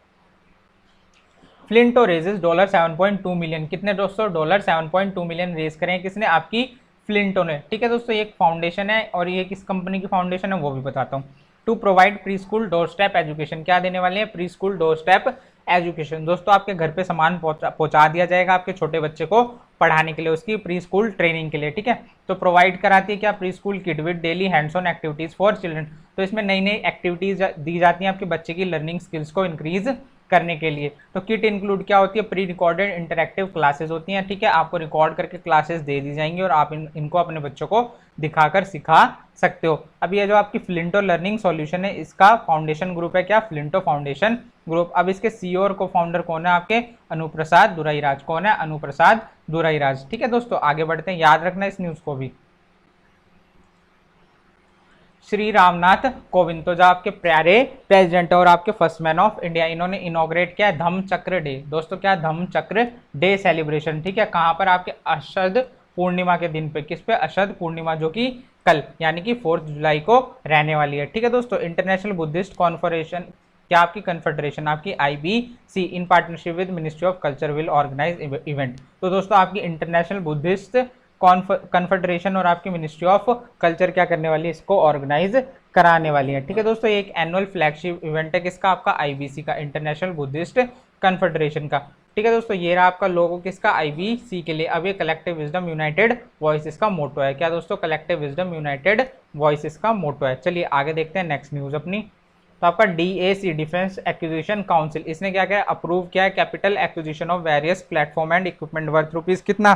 फ्लिंटो रेजेस $7.2 मिलियन। कितने दोस्तों, $7.2 मिलियन रेज करें किसने, आपकी फ्लिंटो ने, ठीक है। दोस्तों एक फाउंडेशन है और ये किस कंपनी की फाउंडेशन है वो भी बताता हूँ। To provide pre school door step education. क्या देने वाले हैं, pre school door step education. दोस्तों आपके घर पे सामान पहुंचा दिया जाएगा आपके छोटे बच्चे को पढ़ाने के लिए, उसकी प्री स्कूल ट्रेनिंग के लिए, ठीक है। तो प्रोवाइड कराती है क्या, pre school kit with daily hands on activities for children. तो इसमें नई नई एक्टिविटीज दी जाती हैं आपके बच्चे की लर्निंग स्किल्स को इंक्रीज करने के लिए। तो किट इंक्लूड क्या होती है, प्री रिकॉर्डेड इंटरैक्टिव क्लासेस होती हैं, ठीक है। आपको रिकॉर्ड करके क्लासेस दे दी जाएंगी और आप इनको अपने बच्चों को दिखाकर सिखा सकते हो। अब ये जो आपकी फ्लिंटो लर्निंग सॉल्यूशन है, इसका फाउंडेशन ग्रुप है क्या, फ्लिंटो फाउंडेशन ग्रुप। अब इसके सीईओ और को फाउंडर कौन है, आपके अनुप्रसाद दुराईराज। कौन है, अनुप्रसाद दुराईराज, ठीक है। दोस्तों आगे बढ़ते हैं, याद रखना इस न्यूज को भी। श्री रामनाथ कोविंद, तो जो आपके प्यारे प्रेसिडेंट और आपके फर्स्ट मैन ऑफ इंडिया, इन्होंने इनॉग्रेट किया धम्म चक्र डे। दोस्तों क्या, धम्म चक्र डे सेलिब्रेशन, ठीक है। कहाँ पर, आपके अशद पूर्णिमा के दिन पे। किस पे, अशद पूर्णिमा, जो कि कल यानी कि 4 जुलाई को रहने वाली है, ठीक है। दोस्तों इंटरनेशनल बुद्धिस्ट कॉन्फरेशन, क्या आपकी कन्फेडरेशन, आपकी IBC in partnership with ministry of culture will organise event. तो दोस्तों आपकी इंटरनेशनल बुद्धिस्ट कॉन्फेडरेशन और आपकी मिनिस्ट्री ऑफ कल्चर क्या करने वाली है, इसको ऑर्गेनाइज कराने वाली है, ठीक है। दोस्तों एक एनुअल फ्लैगशिप इवेंट है किसका, आपका IBC का, इंटरनेशनल बुद्धिस्ट कन्फेडरेशन का। ठीक है दोस्तों, ये रहा आपका लोगो किसका, IBC के लिए। अब ये कलेक्टिव विजडम यूनाइटेड वॉइस इसका मोटो है। क्या दोस्तों, कलेक्टिव विजडम यूनाइटेड वॉइस इसका मोटो है। चलिए आगे देखते हैं नेक्स्ट न्यूज अपनी। तो आपका DAC डिफेंस एक्विजिशन काउंसिल, इसने क्या किया, अप्रूव किया है capital acquisition of various platform and equipment worth rupees कितना,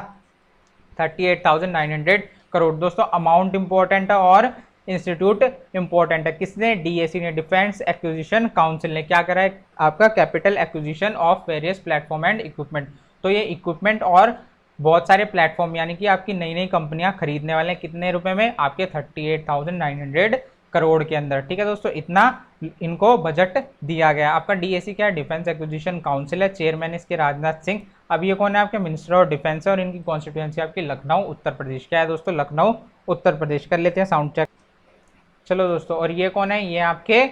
38,900 करोड़। दोस्तों अमाउंट इंपॉर्टेंट है और इंस्टीट्यूट इंपॉर्टेंट है। किसने, DAC ने, डिफेंस एक्विजिशन काउंसिल ने क्या करा है, आपका capital acquisition of various platform and equipment. तो ये इक्विपमेंट और बहुत सारे प्लेटफॉर्म यानी कि आपकी नई नई कंपनियां खरीदने वाले हैं, कितने रुपए में, आपके 38,900 करोड़ के अंदर। ठीक है दोस्तों, इतना इनको बजट दिया गया। आपका DAC क्या है, डिफेंस एक्विजिशन काउंसिल है, चेयरमैन इसके राजनाथ सिंह। अब ये कौन है, आपके मिनिस्टर ऑफ डिफेंस है और इनकी कॉन्स्टिट्यूएंसी आपकी लखनऊ उत्तर प्रदेश। क्या है दोस्तों, लखनऊ उत्तर प्रदेश। कर लेते हैं साउंड चेक। चलो दोस्तों, और ये कौन है, ये आपके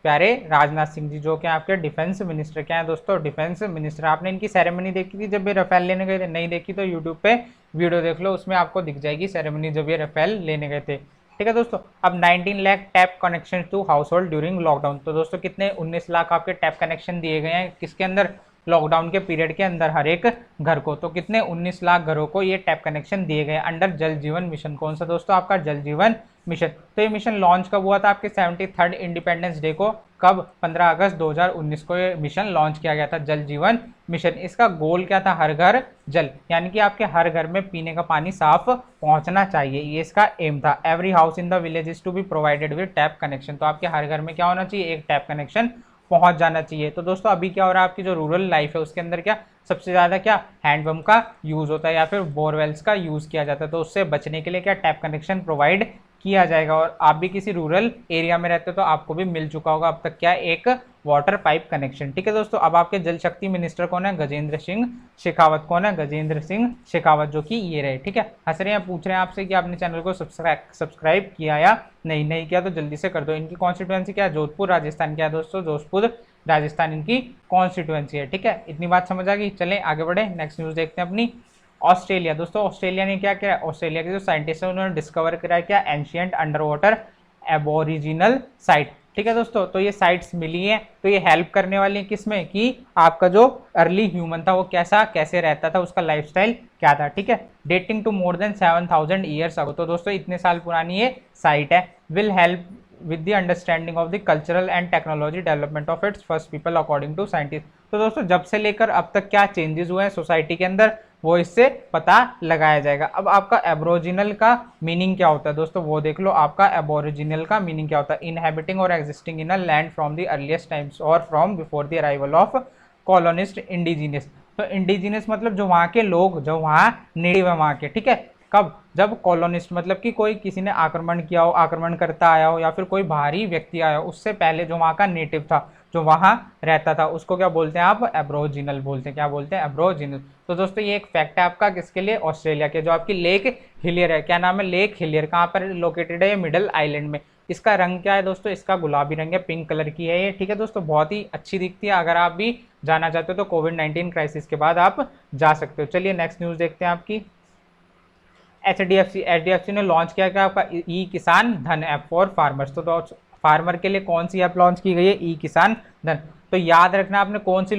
प्यारे राजनाथ सिंह जी, जो कि आपके डिफेंस मिनिस्टर। क्या है दोस्तों, डिफेंस मिनिस्टर। आपने इनकी सेरेमनी देखी थी जब ये राफेल लेने गए थे, नहीं देखी तो यूट्यूब पे वीडियो देख लो, उसमें आपको दिख जाएगी सेरेमनी जब ये राफेल लेने गए थे। ठीक है दोस्तों, अब 19 lakh tap connection to household during lockdown. तो दोस्तों कितने, 19 लाख आपके टैप कनेक्शन दिए गए हैं, किसके अंदर, लॉकडाउन के पीरियड के अंदर हर एक घर को। तो कितने, 19 लाख घरों को ये टैप कनेक्शन दिए गए अंडर जल जीवन मिशन। कौन सा दोस्तों, आपका जल जीवन मिशन। तो ये मिशन लॉन्च कब हुआ था, आपके 73rd इंडिपेंडेंस डे को। कब, 15 अगस्त 2019 को ये मिशन लॉन्च किया गया था, जल जीवन मिशन। इसका गोल क्या था, हर घर जल, यानी कि आपके हर घर में पीने का पानी साफ पहुंचना चाहिए, ये इसका एम था। Every house in the village is to be provided with tap connection. तो आपके हर घर में क्या होना चाहिए, एक टैप कनेक्शन पहुंच जाना चाहिए। तो दोस्तों अभी क्या हो रहा है, आपकी जो रूरल लाइफ है उसके अंदर क्या सबसे ज्यादा क्या, हैंडपंप का यूज होता है या फिर बोरवेल्स का यूज किया जाता है। तो उससे बचने के लिए क्या, टैप कनेक्शन प्रोवाइड किया जाएगा। और आप भी किसी रूरल एरिया में रहते हो तो आपको भी मिल चुका होगा अब तक क्या, एक वाटर पाइप कनेक्शन। ठीक है दोस्तों, अब आपके जल शक्ति मिनिस्टर कौन है, गजेंद्र सिंह शेखावत। कौन है, गजेंद्र सिंह शेखावत, जो कि ये रहे। ठीक है, हंस रहे हैं, पूछ रहे हैं आपसे कि आपने चैनल को सब्सक्राइब किया या नहीं किया तो जल्दी से कर दो। इनकी कॉन्स्टिट्यूएंसी क्या है, जोधपुर राजस्थान। क्या है दोस्तों, जोधपुर राजस्थान इनकी कॉन्स्टिट्यूएंसी है। ठीक है, इतनी बात समझ आ गई। चलें आगे बढ़े, नेक्स्ट न्यूज देखते हैं अपनी। ऑस्ट्रेलिया, दोस्तों ऑस्ट्रेलिया ने क्या किया, ऑस्ट्रेलिया के जो साइंटिस्ट हैं उन्होंने डिस्कवर करा क्या, ancient under water aboriginal site. ठीक है दोस्तों, तो ये साइट्स मिली हैं, तो ये हेल्प करने वाली है किसमें, कि आपका जो अर्ली ह्यूमन था वो कैसे रहता था, उसका लाइफस्टाइल क्या था। ठीक है, dating to more than 7,000 years ago. तो दोस्तों इतने साल पुरानी ये साइट है। Will help with the understanding of the cultural and technology development of its first people according to scientists। तो दोस्तों जब से लेकर अब तक क्या चेंजेस हुए हैं सोसाइटी के अंदर वो इससे पता लगाया जाएगा। अब आपका एब्रोजिनल का मीनिंग क्या होता है दोस्तों, वो देख लो। आपका एबोरिजिनल का मीनिंग क्या होता है, इनहेबिटिंग और existing in a land from the earliest times और from before the arrival of colonist indigenous. तो इंडिजीनियस मतलब जो वहाँ के लोग, जो वहाँ नेटिव है वहाँ के। ठीक है, कब, जब कॉलोनिस्ट मतलब कि कोई किसी ने आक्रमण किया हो, आक्रमण करता आया हो या फिर कोई बाहरी व्यक्ति आया हो, उससे पहले जो वहाँ का नेटिव था, जो वहाँ रहता था, उसको क्या बोलते हैं आप, एब्रोजिनल बोलते हैं। क्या बोलते हैं, एब्रोजिनल। तो दोस्तों ये एक फैक्ट है आपका किसके लिए, ऑस्ट्रेलिया के। जो आपकी लेक हिलियर है, क्या नाम है, लेक हिलियर, कहाँ पर लोकेटेड है, मिडल आइलैंड में। इसका रंग क्या है दोस्तों, इसका गुलाबी रंग है, पिंक कलर की है ये। ठीक है दोस्तों, बहुत ही अच्छी दिखती है। अगर आप भी जाना चाहते हो तो कोविड-19 क्राइसिस के बाद आप जा सकते हो। चलिए नेक्स्ट न्यूज देखते हैं आपकी। एचडीएफसी ने लॉन्च किया क्या, आपका ई किसान धन ऐप फॉर फार्मर्स। तो फार्मर के लिए कौन सी ऐप लॉन्च की गई है, ई किसान धन। तो याद रखना आपने कौन सी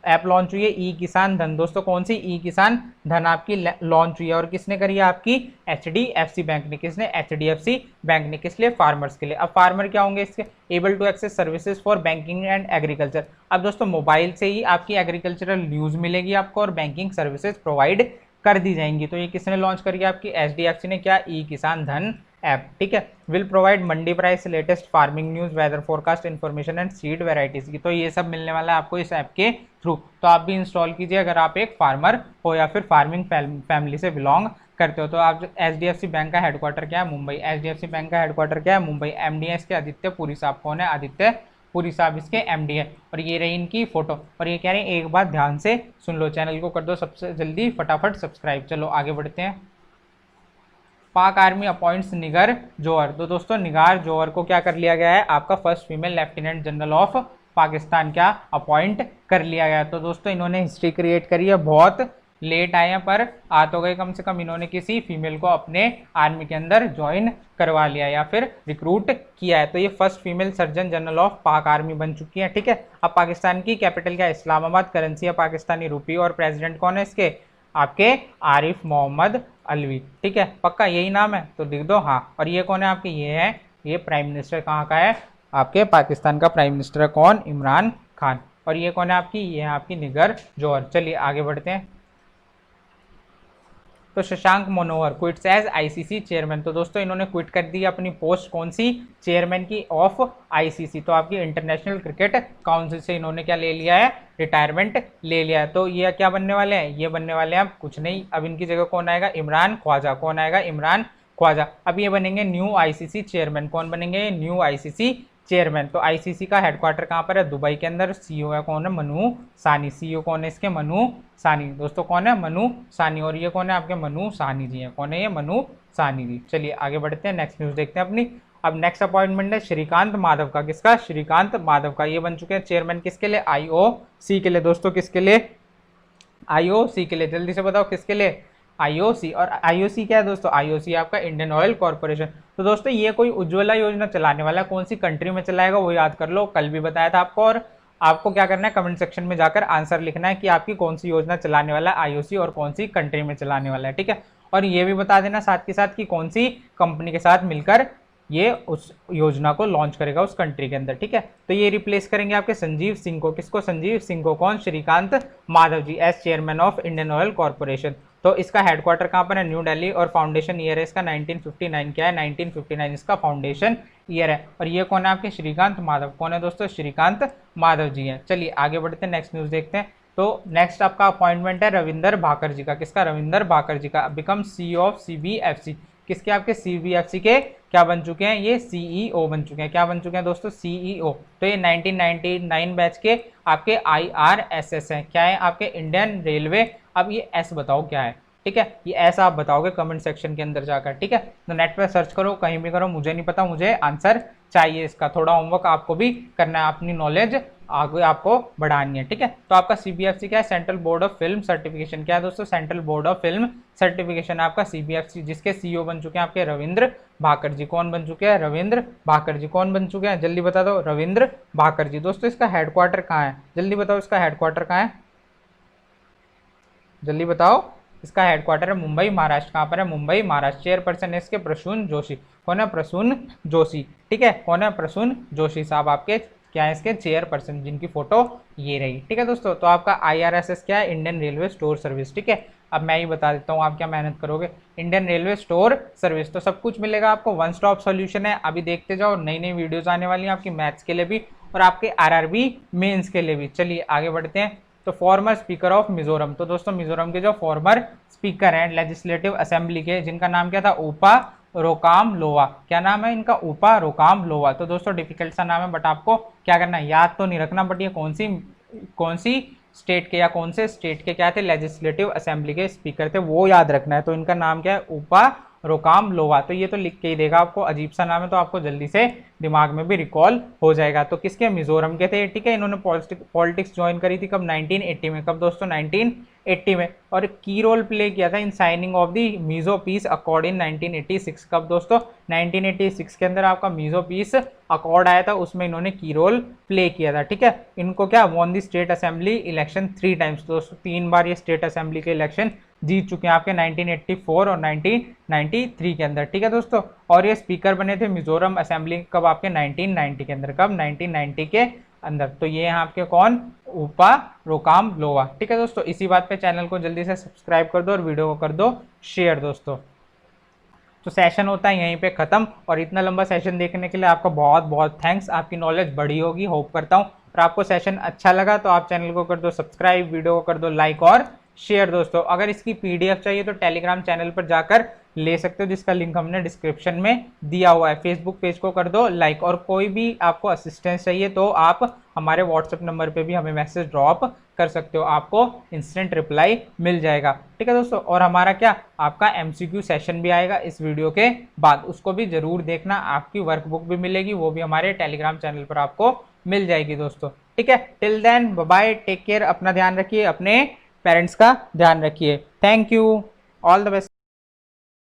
ऐप लॉन्च हुई है, ई किसान धन। दोस्तों कौन सी, ई किसान धन आपकी लॉन्च हुई है और किसने करी है, आपकी एचडीएफसी बैंक ने। किसने, एचडीएफसी बैंक ने। किस लिए, फार्मर्स के लिए। अब फार्मर क्या होंगे इसके, able to access services for banking and agriculture. अब दोस्तों मोबाइल से ही आपकी एग्रीकल्चरल न्यूज मिलेगी आपको और बैंकिंग सर्विसेज प्रोवाइड कर दी जाएंगी। तो ये किसने लॉन्च करी, आपकी एचडीएफसी ने। क्या, ई किसान धन ऐप। ठीक है, will provide mandi price, latest farming news, weather forecast information and seed varieties की। तो ये सब मिलने वाला है आपको इस ऐप के थ्रू। तो आप भी इंस्टॉल कीजिए अगर आप एक फार्मर हो या फिर फार्मिंग फैमिली से बिलोंग करते हो। तो आप एचडीएफसी बैंक का हेडक्वार्टर क्या है, मुंबई। एचडीएफसी बैंक का हेडक्वार्टर क्या है, मुंबई। एमडी है इसके आदित्य पुरी साहब। कौन है, आदित्य पुरी साहब इसके एमडी है। और ये रही इनकी फोटो। और ये कह रहे हैं एक बात ध्यान से सुन लो, चैनल को कर दो सबसे जल्दी फटाफट सब्सक्राइब। चलो आगे बढ़ते हैं। पाक आर्मी अपॉइंट्स निगर जौहर। तो दोस्तों निगार जौहर को क्या कर लिया गया है, आपका first female lieutenant general of Pakistan क्या अपॉइंट कर लिया गया। तो दोस्तों इन्होंने हिस्ट्री क्रिएट करी है बहुत लेट आए हैं पर आ तो गए, कम से कम इन्होंने किसी फीमेल को अपने आर्मी के अंदर ज्वाइन करवा लिया या फिर रिक्रूट किया है। तो ये first female surgeon general of पाक आर्मी बन चुकी है। ठीक है, अब पाकिस्तान की कैपिटल क्या है? इस्लामाबाद, करेंसी है पाकिस्तानी रुपी, और प्रेसिडेंट कौन है इसके? आपके आरिफ मोहम्मद अलवी। ठीक है, पक्का यही नाम है तो लिख दो हाँ। और ये कौन है आपके? ये है, ये प्राइम मिनिस्टर कहाँ का है? आपके पाकिस्तान का प्राइम मिनिस्टर है। कौन? इमरान खान। और ये कौन है आपकी? ये है आपकी निगर जौहर। चलिए आगे बढ़ते हैं। तो Shashank Manohar quits as ICC chairman. तो दोस्तों इन्होंने क्विट कर दी अपनी पोस्ट, कौन सी? चेयरमैन की ऑफ आईसीसी। तो आपकी इंटरनेशनल क्रिकेट काउंसिल से इन्होंने क्या ले लिया है? रिटायरमेंट ले लिया है। तो ये क्या बनने वाले हैं? ये बनने वाले हैं अब कुछ नहीं, अब इनकी जगह कौन आएगा? इमरान ख्वाजा। कौन आएगा? इमरान ख्वाजा। अब ये बनेंगे न्यू आईसीसी चेयरमैन। कौन बनेंगे? New ICC chairman. तो आईसीसी का हेडक्वार्टर कहाँ पर है? दुबई के अंदर। सीईओ है कौन है? मनु सानी। सीईओ कौन है इसके? मनु सानी। दोस्तों कौन है? मनु सानी। और ये कौन है आपके? मनु सानी जी हैं। कौन है ये? मनु सानी जी। चलिए आगे बढ़ते हैं, नेक्स्ट न्यूज देखते हैं अपनी। अब नेक्स्ट अपॉइंटमेंट है श्रीकांत माधव का। किसका? श्रीकांत माधव का। ये बन चुके हैं चेयरमैन किसके लिए? आईओसी के लिए। दोस्तों किसके लिए? आईओसी के लिए। जल्दी से बताओ किसके लिए? आईओसी। और आईओसी क्या है दोस्तों? आईओसी आपका इंडियन ऑयल कॉर्पोरेशन। तो दोस्तों ये कोई उज्ज्वला योजना चलाने वाला है, कौन सी कंट्री में चलाएगा वो याद कर लो, कल भी बताया था आपको। और आपको क्या करना है? कमेंट सेक्शन में जाकर आंसर लिखना है कि आपकी कौन सी योजना चलाने वाला है आईओसी और कौन सी कंट्री में चलाने वाला है। ठीक है, और ये भी बता देना साथ के साथ कि कौन सी कंपनी के साथ मिलकर ये उस योजना को लॉन्च करेगा उस कंट्री के अंदर। ठीक है, तो ये रिप्लेस करेंगे आपके संजीव सिंह को। किसको? संजीव सिंह को। कौन? Shrikant Madhav ji as chairman of Indian Oil Corporation. तो इसका हेडक्वार्टर कहाँ पर है? न्यू दिल्ली। और फाउंडेशन ईयर है इसका 1959। क्या है? 1959 इसका फाउंडेशन ईयर है। और ये कौन है आपके? श्रीकांत माधव। कौन है दोस्तों? श्रीकांत माधव जी हैं। चलिए आगे बढ़ते हैं, नेक्स्ट न्यूज देखते हैं। तो नेक्स्ट आपका अपॉइंटमेंट है रविंदर भाकर जी का। किसका? रविंदर भाकर जी का। Become CEO of CBFC. किसके? आपके सीबीएफसी के क्या बन चुके हैं? ये सीईओ बन चुके हैं। क्या बन चुके हैं दोस्तों? सीईओ। तो ये 1999 बैच के आपके आईआरएसएस हैं। क्या है? आपके इंडियन रेलवे। अब ये एस बताओ क्या है? ठीक है, ये एस आप बताओगे कमेंट सेक्शन के अंदर जाकर। ठीक है, तो नेट पर सर्च करो, कहीं भी करो, मुझे नहीं पता, मुझे आंसर चाहिए इसका। थोड़ा होमवर्क आपको भी करना है, अपनी नॉलेज आगे आपको बढ़ानी है। ठीक है, तो आपका सीबीएफसी क्या है? Central board of film certification. क्या है दोस्तों? Central board of film certification आपका सीबीएफसी, जिसके सीईओ बन चुके हैं आपके रविंद्र भाकर जी। कौन बन चुके हैं? रविंद्र भाकर जी। कौन बन चुके हैं? जल्दी बता दो। रविंद्र भाकर जी। दोस्तों इसका हेडक्वार्टर कहाँ है? जल्दी बताओ, इसका हेडक्वार्टर कहाँ है? जल्दी बताओ। इसका हेडक्वार्टर है मुंबई महाराष्ट्र। कहाँ पर है? मुंबई महाराष्ट्र। चेयरपर्सन है इसके प्रसून जोशी। कौन है? प्रसून जोशी। ठीक है, कौन है? प्रसून जोशी साहब आपके क्या है? इसके चेयरपर्सन, जिनकी फोटो ये रही। ठीक है दोस्तों, तो आपका आईआरएसएस क्या है? Indian railway store service. ठीक है, अब मैं ही बता देता हूँ आप क्या मेहनत करोगे। इंडियन रेलवे स्टोर सर्विस, तो सब कुछ मिलेगा आपको, वन स्टॉप सॉल्यूशन है। अभी देखते जाओ, नई नई वीडियोस आने वाली हैं आपकी मैथ्स के लिए भी और आपके आरआरबी मेंस के लिए भी। चलिए आगे बढ़ते हैं। तो फॉर्मर स्पीकर ऑफ मिजोरम। तो दोस्तों मिजोरम के जो फॉर्मर स्पीकर हैं लेजिस्लेटिव असेंबली के, जिनका नाम क्या था? ऊपा रोकाम लोवा। क्या नाम है इनका? ऊपा रोकाम लोवा। तो दोस्तों डिफिकल्ट सा नाम है, बट आपको क्या करना है? याद तो नहीं रखना, बट ये कौन सी स्टेट के या कौन से स्टेट के क्या थे? लेजिस्लेटिव असेंबली के स्पीकर थे, वो याद रखना है। तो इनका नाम क्या है? ऊपा रोकाम लोवा। तो ये तो लिख के ही देगा आपको, अजीब सा नाम है, तो आपको जल्दी से दिमाग में भी रिकॉल हो जाएगा। तो किसके? मिजोरम के थे। ठीक है, इन्होंने पॉलिटिक्स ज्वाइन करी थी कब? 1980 में। कब दोस्तों? 1980 में। और की रोल प्ले किया था in signing of the Mizo peace accord in 1986। कब दोस्तों? 1986 के अंदर आपका मीजो पीस अकॉर्ड आया था, उसमें इन्होंने की रोल प्ले किया था। ठीक है, इनको क्या? Won the state assembly election 3 times. दोस्तों 3 बार ये स्टेट असेंबली के इलेक्शन जीत चुके हैं आपके 1984 और 1993 के अंदर। ठीक है दोस्तों, और ये स्पीकर बने थे मिजोरम असेंबली कब? आपके 1990 के अंदर। कब? 1990 के अंदर। तो ये यहाँ आपके कौन? ऊपा रोकाम लोवा। ठीक है दोस्तों, इसी बात पे चैनल को जल्दी से सब्सक्राइब कर दो और वीडियो को कर दो शेयर दोस्तों। तो सेशन होता है यहीं पे खत्म, और इतना लंबा सेशन देखने के लिए आपका बहुत बहुत थैंक्स। आपकी नॉलेज बढ़ी होगी होप करता हूँ, और आपको सेशन अच्छा लगा तो आप चैनल को कर दो सब्सक्राइब, वीडियो को कर दो लाइक और शेयर दोस्तों। अगर इसकी पीडीएफ चाहिए तो टेलीग्राम चैनल पर जाकर ले सकते हो, जिसका लिंक हमने डिस्क्रिप्शन में दिया हुआ है। फेसबुक पेज को कर दो लाइक, और कोई भी आपको असिस्टेंस चाहिए तो आप हमारे व्हाट्सएप नंबर पे भी हमें मैसेज ड्रॉप कर सकते हो, आपको इंस्टेंट रिप्लाई मिल जाएगा। ठीक है दोस्तों, और हमारा क्या? आपका एमसीक्यू सेशन भी आएगा इस वीडियो के बाद, उसको भी जरूर देखना। आपकी वर्कबुक भी मिलेगी, वो भी हमारे टेलीग्राम चैनल पर आपको मिल जाएगी दोस्तों। ठीक है, till then bye bye, take care, अपना ध्यान रखिए, अपने पेरेंट्स का ध्यान रखिए। Thank you, all the best.